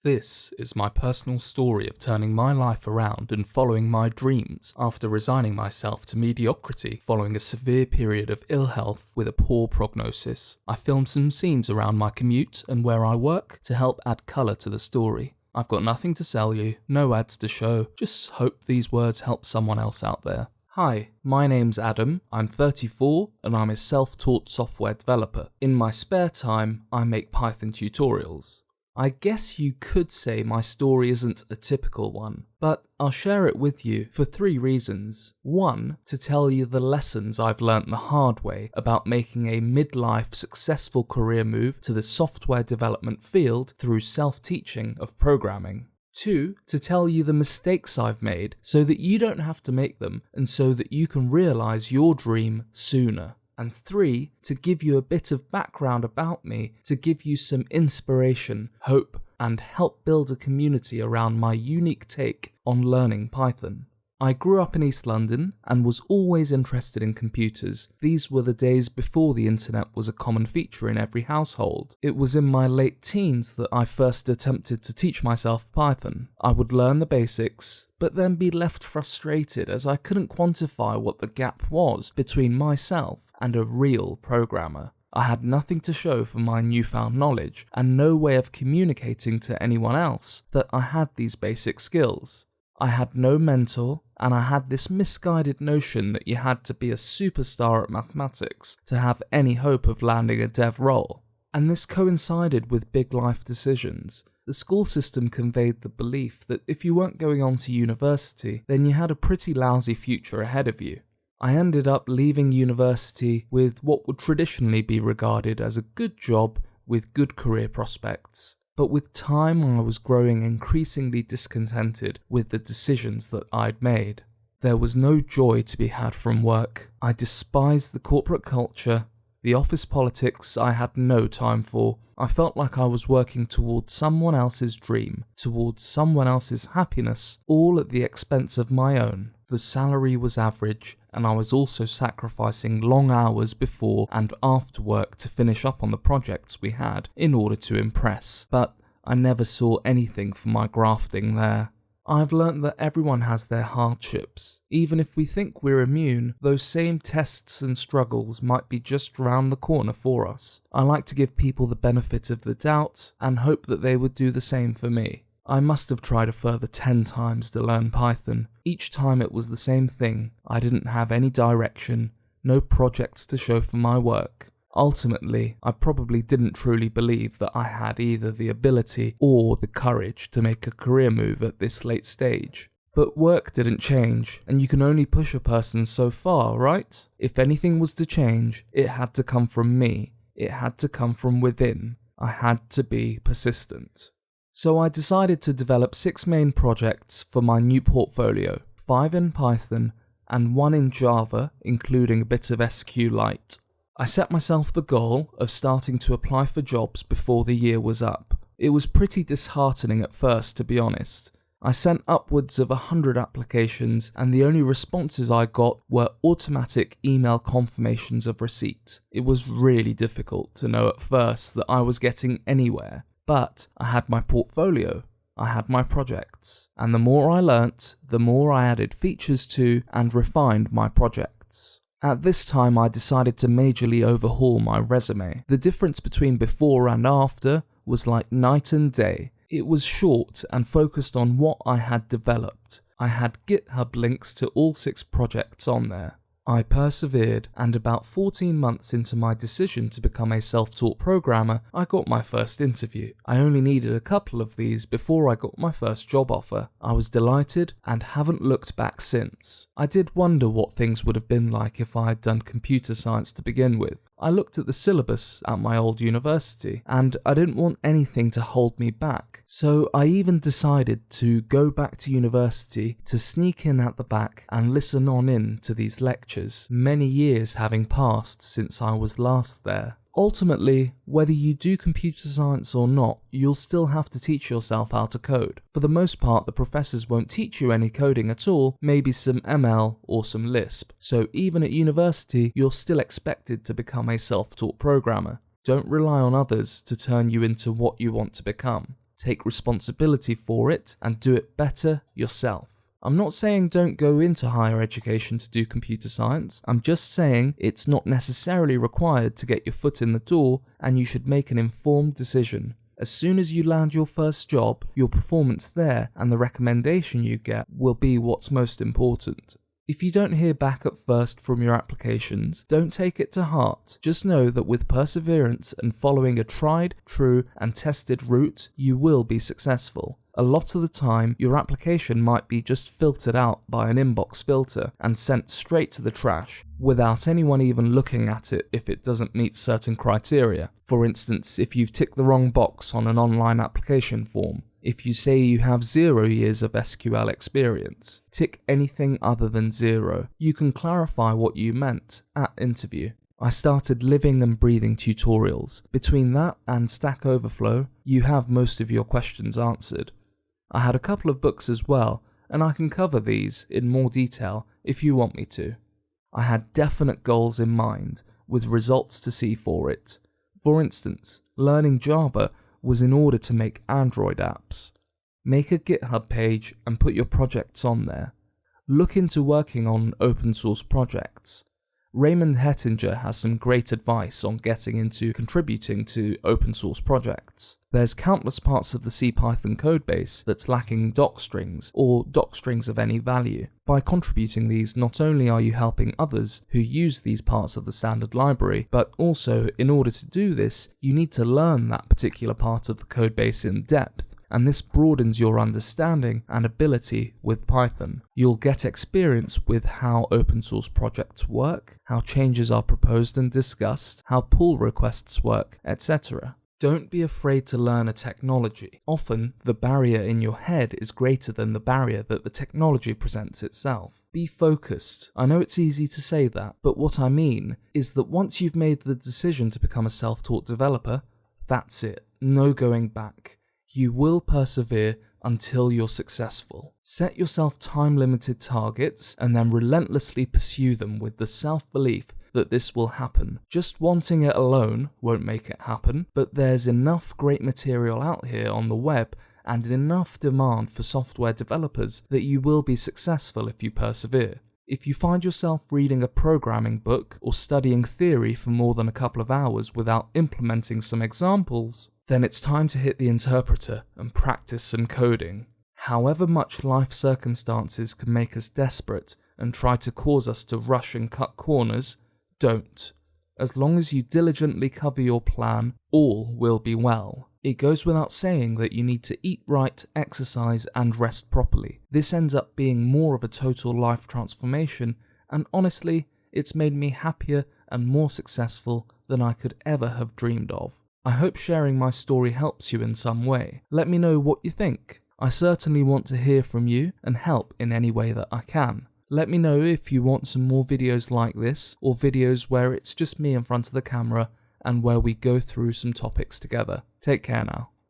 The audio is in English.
This is my personal story of turning my life around and following my dreams after resigning myself to mediocrity following a severe period of ill health with a poor prognosis. I filmed some scenes around my commute and where I work to help add colour to the story. I've got nothing to sell you, no ads to show, just hope these words help someone else out there. Hi, my name's Adam, I'm 34 and I'm a self-taught software developer. In my spare time, I make Python tutorials. I guess you could say my story isn't a typical one, but I'll share it with you for 3 reasons. 1, to tell you the lessons I've learnt the hard way about making a midlife successful career move to the software development field through self-teaching of programming. 2, to tell you the mistakes I've made so that you don't have to make them and so that you can realise your dream sooner. And 3, to give you a bit of background about me, to give you some inspiration, hope, and help build a community around my unique take on learning Python. I grew up in East London and was always interested in computers. These were the days before the internet was a common feature in every household. It was in my late teens that I first attempted to teach myself Python. I would learn the basics, but then be left frustrated as I couldn't quantify what the gap was between myself and a real programmer. I had nothing to show for my newfound knowledge and no way of communicating to anyone else that I had these basic skills. I had no mentor, and I had this misguided notion that you had to be a superstar at mathematics to have any hope of landing a dev role. And this coincided with big life decisions. The school system conveyed the belief that if you weren't going on to university, then you had a pretty lousy future ahead of you. I ended up leaving university with what would traditionally be regarded as a good job with good career prospects. But with time I was growing increasingly discontented with the decisions that I'd made. There was no joy to be had from work. I despised the corporate culture. The office politics I had no time for. I felt like I was working towards someone else's dream, towards someone else's happiness, all at the expense of my own. The salary was average, and I was also sacrificing long hours before and after work to finish up on the projects we had in order to impress, but I never saw anything for my grafting there. I've learnt that everyone has their hardships. Even if we think we're immune, those same tests and struggles might be just round the corner for us. I like to give people the benefit of the doubt and hope that they would do the same for me. I must have tried a further 10 times to learn Python. Each time it was the same thing. I didn't have any direction, no projects to show for my work. Ultimately, I probably didn't truly believe that I had either the ability or the courage to make a career move at this late stage. But work didn't change, and you can only push a person so far, right? If anything was to change, it had to come from me. It had to come from within. I had to be persistent. So I decided to develop 6 main projects for my new portfolio, 5 in Python and 1 in Java, including a bit of SQLite. I set myself the goal of starting to apply for jobs before the year was up. It was pretty disheartening at first, to be honest. I sent upwards of 100 applications and the only responses I got were automatic email confirmations of receipt. It was really difficult to know at first that I was getting anywhere. But I had my portfolio, I had my projects, and the more I learnt, the more I added features to and refined my projects. At this time I decided to majorly overhaul my resume. The difference between before and after was like night and day. It was short and focused on what I had developed. I had GitHub links to all 6 projects on there. I persevered, and about 14 months into my decision to become a self-taught programmer, I got my first interview. I only needed a couple of these before I got my first job offer. I was delighted and haven't looked back since. I did wonder what things would have been like if I had done computer science to begin with. I looked at the syllabus at my old university, and I didn't want anything to hold me back. So I even decided to go back to university to sneak in at the back and listen on in to these lectures, many years having passed since I was last there. Ultimately, whether you do computer science or not, you'll still have to teach yourself how to code. For the most part, the professors won't teach you any coding at all, maybe some ML or some Lisp. So even at university, you're still expected to become a self-taught programmer. Don't rely on others to turn you into what you want to become. take responsibility for it, and do it better yourself. I'm not saying don't go into higher education to do computer science, I'm just saying it's not necessarily required to get your foot in the door, and you should make an informed decision. As soon as you land your first job, your performance there and the recommendation you get will be what's most important. If you don't hear back at first from your applications, don't take it to heart. Just know that with perseverance and following a tried, true, and tested route, you will be successful. A lot of the time, your application might be just filtered out by an inbox filter and sent straight to the trash, without anyone even looking at it if it doesn't meet certain criteria. For instance, if you've ticked the wrong box on an online application form. If you say you have 0 years of SQL experience, tick anything other than 0. You can clarify what you meant at interview. I started living and breathing tutorials. Between that and Stack Overflow, you have most of your questions answered. I had a couple of books as well, and I can cover these in more detail if you want me to. I had definite goals in mind, with results to see for it. For instance, learning Java was in order to make Android apps. Make a GitHub page and put your projects on there. Look into working on open source projects. Raymond Hettinger has some great advice on getting into contributing to open source projects. There's countless parts of the CPython codebase that's lacking docstrings or docstrings of any value. By contributing these, not only are you helping others who use these parts of the standard library, but also in order to do this, you need to learn that particular part of the codebase in depth. And this broadens your understanding and ability with Python. You'll get experience with how open source projects work, how changes are proposed and discussed, how pull requests work, etc. Don't be afraid to learn a technology. Often, the barrier in your head is greater than the barrier that the technology presents itself. Be focused. I know it's easy to say that, but what I mean is that once you've made the decision to become a self-taught developer, that's it. No going back. You will persevere until you're successful. Set yourself time-limited targets and then relentlessly pursue them with the self-belief that this will happen. Just wanting it alone won't make it happen, but there's enough great material out here on the web and enough demand for software developers that you will be successful if you persevere. If you find yourself reading a programming book or studying theory for more than a couple of hours without implementing some examples, then it's time to hit the interpreter and practice some coding. However much life circumstances can make us desperate and try to cause us to rush and cut corners, don't. As long as you diligently cover your plan, all will be well. It goes without saying that you need to eat right, exercise, and rest properly. This ends up being more of a total life transformation, and honestly, it's made me happier and more successful than I could ever have dreamed of. I hope sharing my story helps you in some way. Let me know what you think. I certainly want to hear from you and help in any way that I can. Let me know if you want some more videos like this, or videos where it's just me in front of the camera and where we go through some topics together. Take care now.